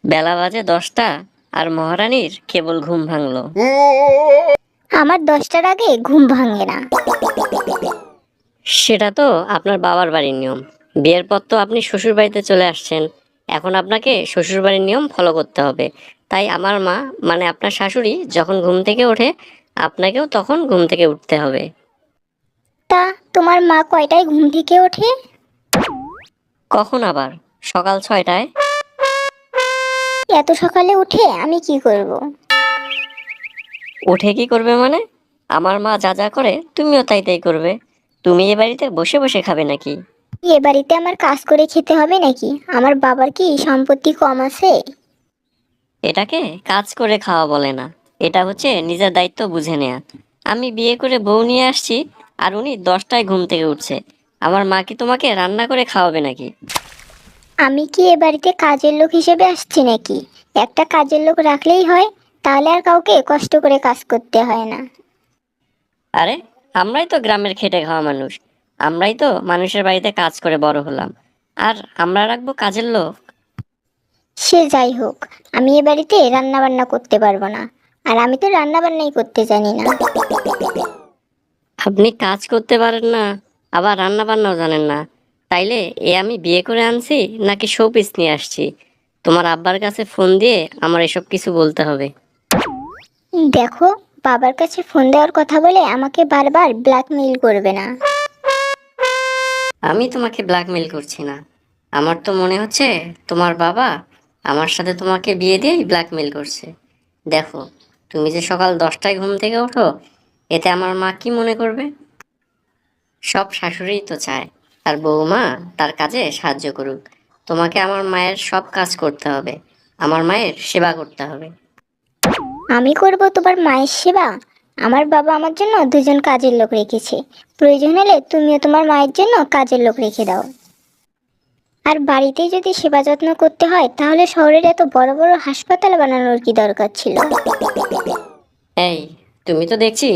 বেলা বাজে 10টা, আর মহারানীর কেবল ঘুম ভাঙলো। আমার 10টার আগে ঘুম ভাঙে না। সেটা তো আপনার বাবার বাড়ির নিয়ম। বিয়ের পর তো আপনি শ্বশুর বাড়িতে চলে আসছেন, এখন আপনাকে শ্বশুর বাড়ির নিয়ম ফলো করতে হবে। তাই আমার মা, মানে আপনার শাশুড়ি, যখন ঘুম থেকে ওঠে আপনাকেও তখন ঘুম থেকে উঠতে হবে। তা তোমার মা কয়টায় ঘুম থেকে ওঠে? কখন আবার? সকাল 6টায়। এত সকালে উঠে আমি কি করব? উঠে কি করবে মানে? আমার মা যা যা করে তুমিও তাই তাই করবে। তুমি এ বাড়িতে বসে বসে খাবে নাকি? এ বাড়িতে আমার কাজ করে খেতে হবে নাকি? আমার বাবার কি সম্পত্তি কম আছে? এটাকে কাজ করে খাওয়া বলে না, এটা হচ্ছে নিজের দায়িত্ব বুঝে নেয়া। আমি বিয়ে করে বউ নিয়ে আসছি, আর উনি 10টায় ঘুম থেকে উঠছে। আমার মা কি তোমাকে রান্না করে খাওয়াবে নাকি? আমি কি এ বাড়িতে কাজের লোক হিসেবে আসছি নাকি? একটা কাজের লোক রাখলেই হয়, তাহলে আর কাউকে কষ্ট করে কাজ করতে হয় না। আরে, আমরাই তো গ্রামের খেটে খাওয়া মানুষ। আমরাই তো মানুষের বাড়িতে কাজ করে বড় হলাম, আর আমরা রাখবো কাজের লোক? সে যাই হোক, আমি এ বাড়িতে রান্না বান্না করতে পারবো না। আর আমি তো রান্না বান্নাই করতে জানি না। আপনি কাজ করতে পারেন না, আবার রান্না বান্নাও জানেন না? তাইলে আমি বিয়ে করে আনছি নাকি শোপিস নিয়ে আসছি? তোমার আব্বার কাছে ফোন দিয়ে আমার এসব কিছু বলতে হবে। দেখো, বাবার কাছে ফোন দেওয়ার কথা বলে আমাকে বারবার ব্ল্যাকমেইল করবে না। আমি তোমাকে ব্ল্যাকমেল করছি না। আমার তো মনে হচ্ছে তোমার বাবা আমার সাথে তোমাকে বিয়ে দিয়েই ব্ল্যাকমেল করছে। দেখো, তুমি যে সকাল 10টায় ঘুম থেকে ওঠো, এতে আমার মা কি মনে করবে? সব শাশুড়িই তো চায় তার বউমা তার কাজে সাহায্য করুক। তোমাকে আমার মায়ের সব কাজ করতে হবে, আমার মায়ের সেবা করতে হবে। আমি করব তোমার মায়ের সেবা? আমার বাবা আমার জন্য দুজন কাজের লোক রেখেছে। প্রয়োজন হলে তুমিও তোমার মায়ের জন্য কাজের লোক রেখে দাও। আর বাড়িতেই যদি সেবা যত্ন করতে হয়, তাহলে শহরের এত বড় বড় হাসপাতাল বানানোর কি দরকার ছিল? এই, তুমি তো দেখছি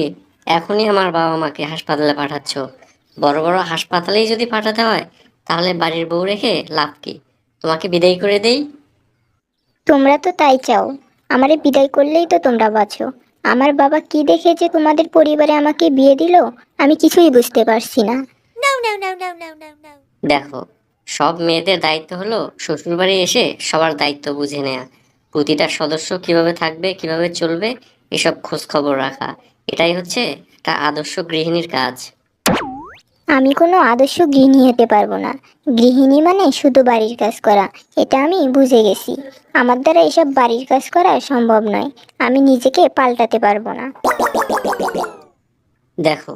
এখনই আমার বাবা মাকে হাসপাতালে পাঠাচ্ছ। বড় বড় হাসপাতালেই যদি পাঠাতে হয়, তাহলে বাড়ির বউ রেখে লাভ কি? তোমাকে বিদায় করে দেই। তোমরা তো তাই চাও। আমারে বিদায় করলেই তো তোমরা বাঁচো। আমার বাবা কি দেখে যে তোমাদের পরিবারে আমাকে বিয়ে দিল, আমি কিছুই বুঝতে পারছি না। দেখো, সব মেয়েদের দায়িত্ব হলো শ্বশুরবাড়ি এসে সবার দায়িত্ব বুঝে নেয়া, প্রতিটা সদস্য কিভাবে থাকবে কিভাবে চলবে এসব খোঁজ খবর রাখা। এটাই হচ্ছে একটা আদর্শ গৃহিণীর কাজ। আমি কোনো আদর্শ গৃহিণী হতে পারবো না। গৃহিণী মানে শুধু বাড়ির কাজ করা, এটা আমি বুঝে গেছি। আমার দ্বারা এসব বাড়ির কাজ করা সম্ভব নয়। আমি নিজেকে পাল্টাতে পারবো না। দেখো,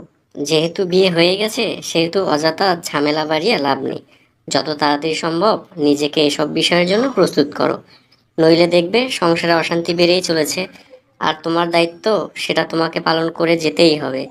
যেহেতু বিয়ে হয়ে গেছে সেহেতু অযথা ঝামেলা বাড়িয়ে লাভ নেই। যত তাড়াতাড়ি সম্ভব নিজেকে এসব বিষয়ের জন্য প্রস্তুত করো, নইলে দেখবে সংসারে অশান্তি বেড়েই চলেছে। আর তোমার দায়িত্ব, সেটা তোমাকে পালন করে যেতেই হবে।